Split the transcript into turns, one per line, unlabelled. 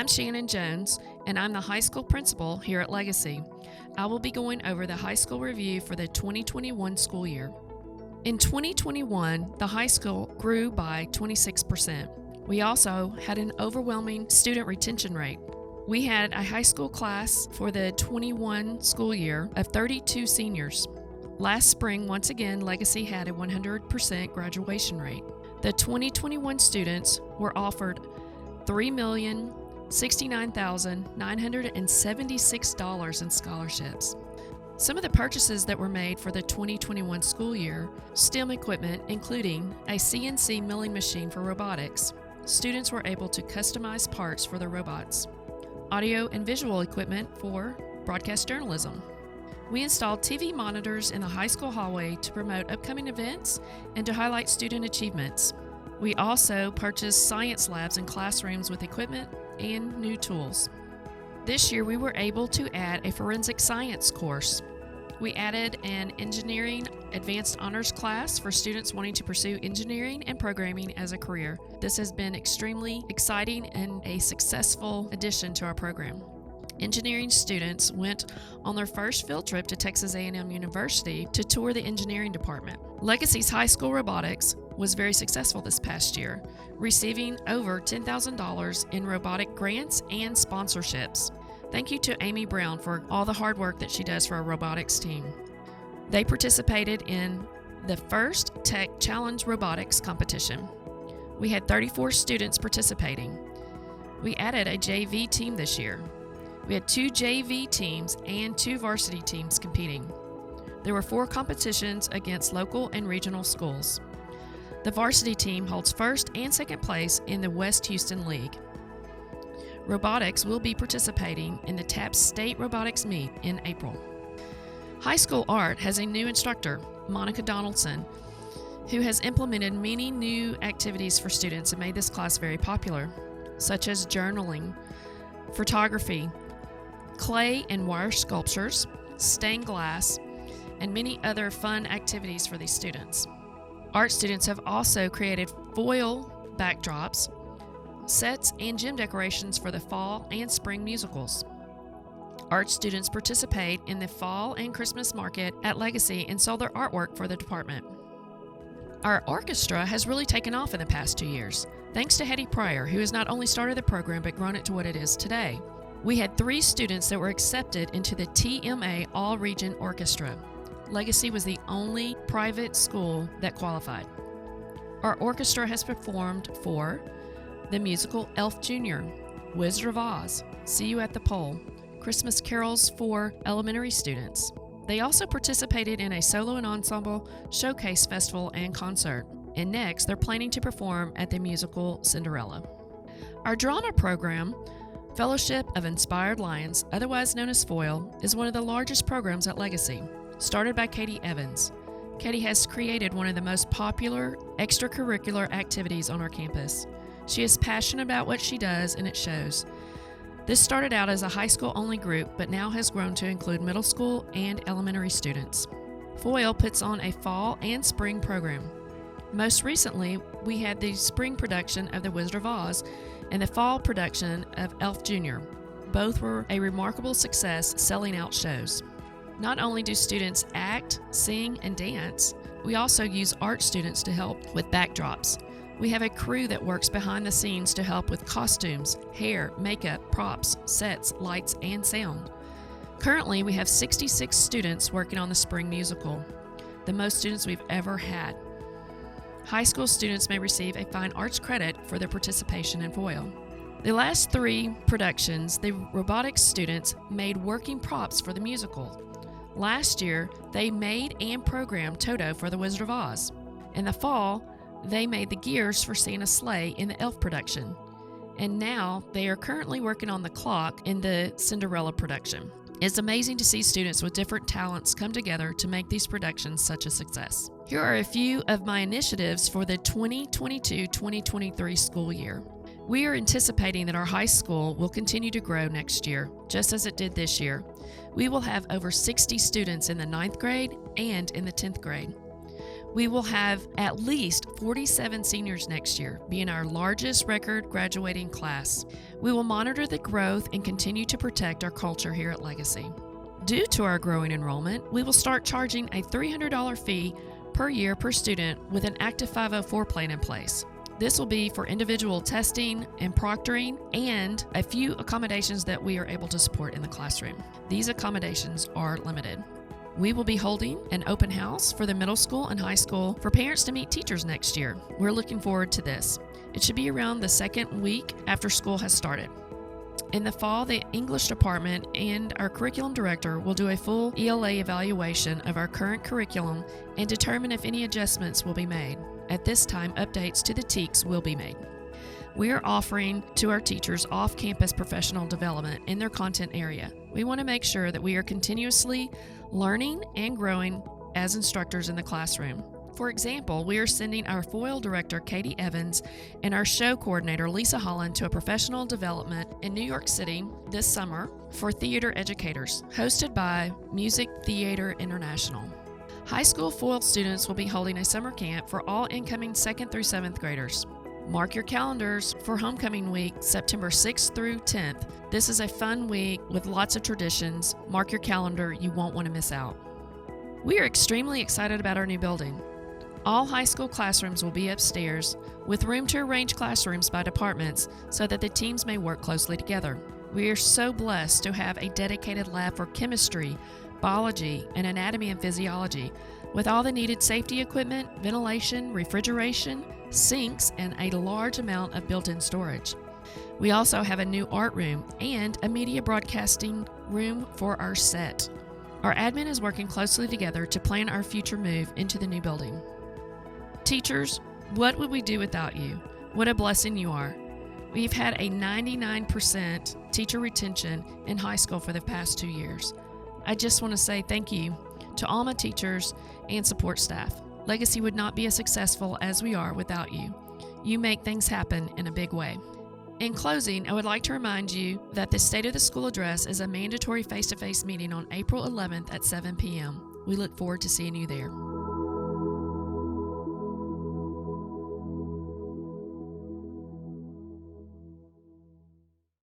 I'm Shannon Jones, and I'm the high school principal here at Legacy. I will be going over the high school review for the 2021 school year. In 2021, the high school grew by 26%. We also had an overwhelming student retention rate. We had a high school class for the 21 school year of 32 seniors. Last spring, once again, Legacy had a 100% graduation rate. The 2021 students were offered $3,069,976 in scholarships. Some of the purchases that were made for the 2021 school year: STEM equipment, including a CNC milling machine for robotics. Students were able to customize parts for their robots. Audio and visual equipment for broadcast journalism. We installed TV monitors in the high school hallway to promote upcoming events and to highlight student achievements. We also purchased science labs and classrooms with equipment and new tools. This year we were able to add a forensic science course. We added an engineering advanced honors class for students wanting to pursue engineering and programming as a career. This has been extremely exciting and a successful addition to our program. Engineering students went on their first field trip to Texas A&M University to tour the engineering department. Legacy's high school robotics was very successful this past year, receiving over $10,000 in robotic grants and sponsorships. Thank you to Amy Brown for all the hard work that she does for our robotics team. They participated in the first Tech Challenge Robotics competition. We had 34 students participating. We added a JV team this year. We had 2 JV teams and 2 varsity teams competing. There were 4 competitions against local and regional schools. The varsity team holds first and second place in the West Houston League. Robotics will be participating in the TAPS State Robotics Meet in April. High school art has a new instructor, Monica Donaldson, who has implemented many new activities for students and made this class very popular, such as journaling, photography, clay and wire sculptures, stained glass, and many other fun activities for these students. Art students have also created foil backdrops, sets, and gym decorations for the fall and spring musicals. Art students participate in the fall and Christmas market at Legacy and sold their artwork for the department. Our orchestra has really taken off in the past 2 years, thanks to Hetty Pryor, who has not only started the program but grown it to what it is today. We had 3 students that were accepted into the TMA All-Region Orchestra. Legacy was the only private school that qualified. Our orchestra has performed for the musical Elf Jr., Wizard of Oz, See You at the Pole, Christmas carols for elementary students. They also participated in a solo and ensemble showcase festival and concert. And next, they're planning to perform at the musical Cinderella. Our drama program, Fellowship of Inspired Lions, otherwise known as F.O.I.L, is one of the largest programs at Legacy. Started by Katie Evans, Katie has created one of the most popular extracurricular activities on our campus. She is passionate about what she does, and it shows. This started out as a high school only group, but now has grown to include middle school and elementary students. F.O.I.L puts on a fall and spring program. Most recently, we had the spring production of The Wizard of Oz and the fall production of Elf Jr. Both were a remarkable success, selling out shows. Not only do students act, sing, and dance, we also use art students to help with backdrops. We have a crew that works behind the scenes to help with costumes, hair, makeup, props, sets, lights, and sound. Currently, we have 66 students working on the spring musical, the most students we've ever had. High school students may receive a fine arts credit for their participation in F.O.I.L. The last 3 productions, the robotics students made working props for the musical. Last year, they made and programmed Toto for The Wizard of Oz. In the fall, they made the gears for Santa's sleigh in the Elf production. And now, they are currently working on the clock in the Cinderella production. It's amazing to see students with different talents come together to make these productions such a success. Here are a few of my initiatives for the 2022-2023 school year. We are anticipating that our high school will continue to grow next year, just as it did this year. We will have over 60 students in the 9th grade and in the 10th grade. We will have at least 47 seniors next year, being our largest record graduating class. We will monitor the growth and continue to protect our culture here at Legacy. Due to our growing enrollment, we will start charging a $300 fee per year per student with an active 504 plan in place. This will be for individual testing and proctoring and a few accommodations that we are able to support in the classroom. These accommodations are limited. We will be holding an open house for the middle school and high school for parents to meet teachers next year. We're looking forward to this. It should be around the second week after school has started. In the fall, the English department and our curriculum director will do a full ELA evaluation of our current curriculum and determine if any adjustments will be made. At this time, updates to the TEKS will be made. We are offering to our teachers off-campus professional development in their content area. We want to make sure that we are continuously learning and growing as instructors in the classroom. For example, we are sending our F.O.I.L director, Katie Evans, and our show coordinator, Lisa Holland, to a professional development in New York City this summer for theater educators, hosted by Music Theater International. High school F.O.I.L students will be holding a summer camp for all incoming 2nd through 7th graders. Mark your calendars for homecoming week, September 6th through 10th. This is a fun week with lots of traditions. Mark your calendar, you won't want to miss out. We are extremely excited about our new building. All high school classrooms will be upstairs, with room to arrange classrooms by departments so that the teams may work closely together. We are so blessed to have a dedicated lab for chemistry, biology, and anatomy and physiology, with all the needed safety equipment, ventilation, refrigeration, sinks, and a large amount of built-in storage. We also have a new art room and a media broadcasting room for our set. Our admin is working closely together to plan our future move into the new building. Teachers, what would we do without you? What a blessing you are. We've had a 99% teacher retention in high school for the past 2 years. I just want to say thank you to all my teachers and support staff. Legacy would not be as successful as we are without you. You make things happen in a big way. In closing, I would like to remind you that the State of the School Address is a mandatory face-to-face meeting on April 11th at 7 p.m. We look forward to seeing you there.